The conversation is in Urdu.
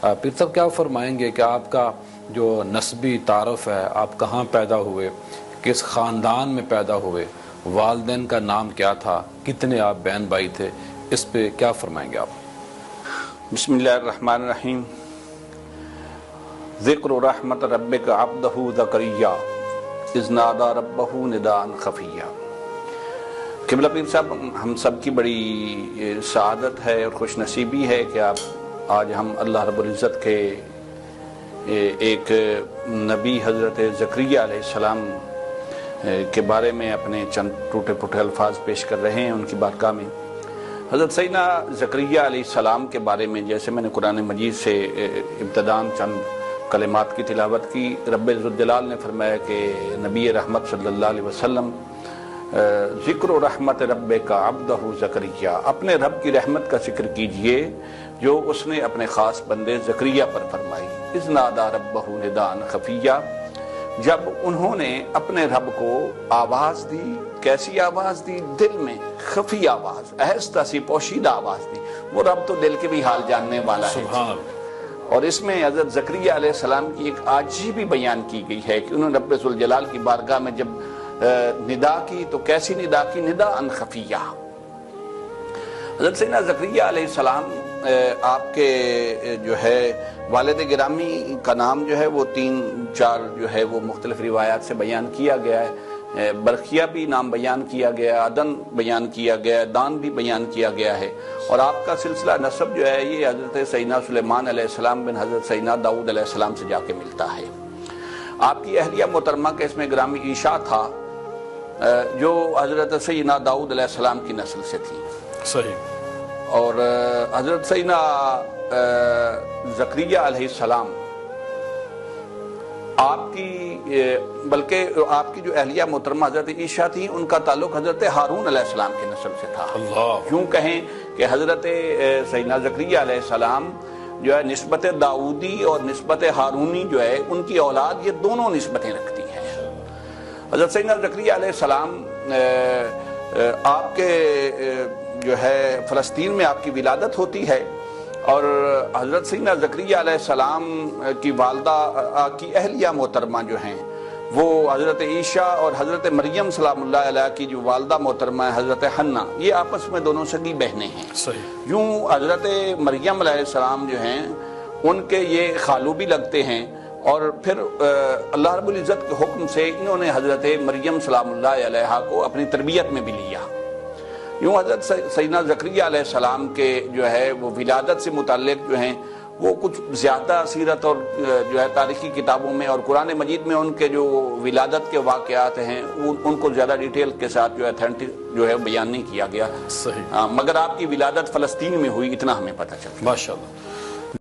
پیر صاحب کیا فرمائیں گے کہ آپ کا جو نسبی تعارف ہے، آپ کہاں پیدا ہوئے، کس خاندان میں پیدا ہوئے، والدین کا نام کیا تھا، کتنے آپ بہن بھائی تھے، اس پہ کیا فرمائیں گے آپ؟ بسم اللہ الرحمن الرحیم۔ ذکر رحمت ربک عبدہ زکریا اذ نادی ربہ نداء خفیا۔ قبلہ پیر صاحب، ہم سب کی بڑی سعادت ہے اور خوش نصیبی ہے کہ آج ہم اللہ رب العزت کے ایک نبی حضرت زکریا علیہ السلام کے بارے میں اپنے چند ٹوٹے پھوٹے الفاظ پیش کر رہے ہیں ان کی بارگاہ میں۔ حضرت سیدنا زکریا علیہ السلام کے بارے میں جیسے میں نے قرآن مجید سے ابتداءً چند کلمات کی تلاوت کی، رب ذوالجلال نے فرمایا کہ نبی رحمت صلی اللہ علیہ وسلم ذکر و رحمت رب کا عبدہ زکریا، اپنے رب کی رحمت کا ذکر کیجئے جو اس نے اپنے خاص بندے زکریا پر فرمائی۔ اذ نادی ربہ نداء خفیا، جب انہوں نے اپنے رب کو آواز دی، کیسی آواز دی؟ دل میں خفی آواز، آہستہ سی پوشیدہ آواز دی۔ وہ رب تو دل کے بھی حال جاننے والا ہے۔ سبحان۔ اور اس میں حضرت زکریا علیہ السلام کی ایک عاجزی بھی بیان کی گئی ہے کہ انہوں نے رب ذوالجلال کی بارگاہ میں جب ندا کی تو کیسی ندا کی؟ نداء خفیہ۔ حضرت سیدنا زکریا علیہ السلام آپ کے جو ہے والد گرامی کا نام جو ہے وہ 3-4 جو ہے وہ مختلف روایات سے بیان کیا گیا ہے۔ برقیہ بھی نام بیان کیا گیا، عدن بیان کیا گیا، دان بھی بیان کیا گیا ہے، اور آپ کا سلسلہ نسب جو ہے یہ حضرت سیدنا سلیمان علیہ السلام بن حضرت سیدنا داؤد علیہ السلام سے جا کے ملتا ہے۔ آپ کی اہلیہ محترمہ کے اس میں گرامی عیشا تھا جو حضرت سیدنا داؤد علیہ السلام کی نسل سے تھی۔ صحیح۔ اور حضرت سیدنا زکریا علیہ السلام آپ کی بلکہ آپ کی جو اہلیہ محترمہ حضرت عیشا تھی ان کا تعلق حضرت ہارون علیہ السلام کی نسل سے تھا۔ یوں کہیں کہ حضرت سیدنا زکریا علیہ السلام جو ہے نسبت داؤدی اور نسبت ہارونی جو ہے ان کی اولاد یہ دونوں نسبتیں رکھتی ہیں۔ حضرت سیدنا زکریا علیہ السلام آپ کے جو ہے فلسطین میں آپ کی ولادت ہوتی ہے، اور حضرت سیدنا زکریا علیہ السلام کی والدہ کی اہلیہ محترمہ جو ہیں وہ حضرت عیشا اور حضرت مریم سلام اللہ علیہ کی جو والدہ محترمہ ہے حضرت حنا، یہ آپس میں دونوں سگی بہنیں ہیں۔ صحیح۔ یوں حضرت مریم علیہ السلام جو ہیں ان کے یہ خالو بھی لگتے ہیں، اور پھر اللہ رب العزت کے حکم سے انہوں نے حضرت مریم سلام اللہ علیہ کو اپنی تربیت میں بھی لیا۔ یوں حضرت سیدنا زکریا علیہ السلام کے جو ہے وہ ولادت سے متعلق جو ہیں وہ کچھ زیادہ سیرت اور جو ہے تاریخی کتابوں میں اور قرآن مجید میں ان کے جو ولادت کے واقعات ہیں ان کو زیادہ ڈیٹیل کے ساتھ جو ایتھینٹک جو ہے بیان نہیں کیا گیا۔ صحیح۔ مگر آپ کی ولادت فلسطین میں ہوئی اتنا ہمیں پتہ چلتا ہے۔ ماشاءاللہ۔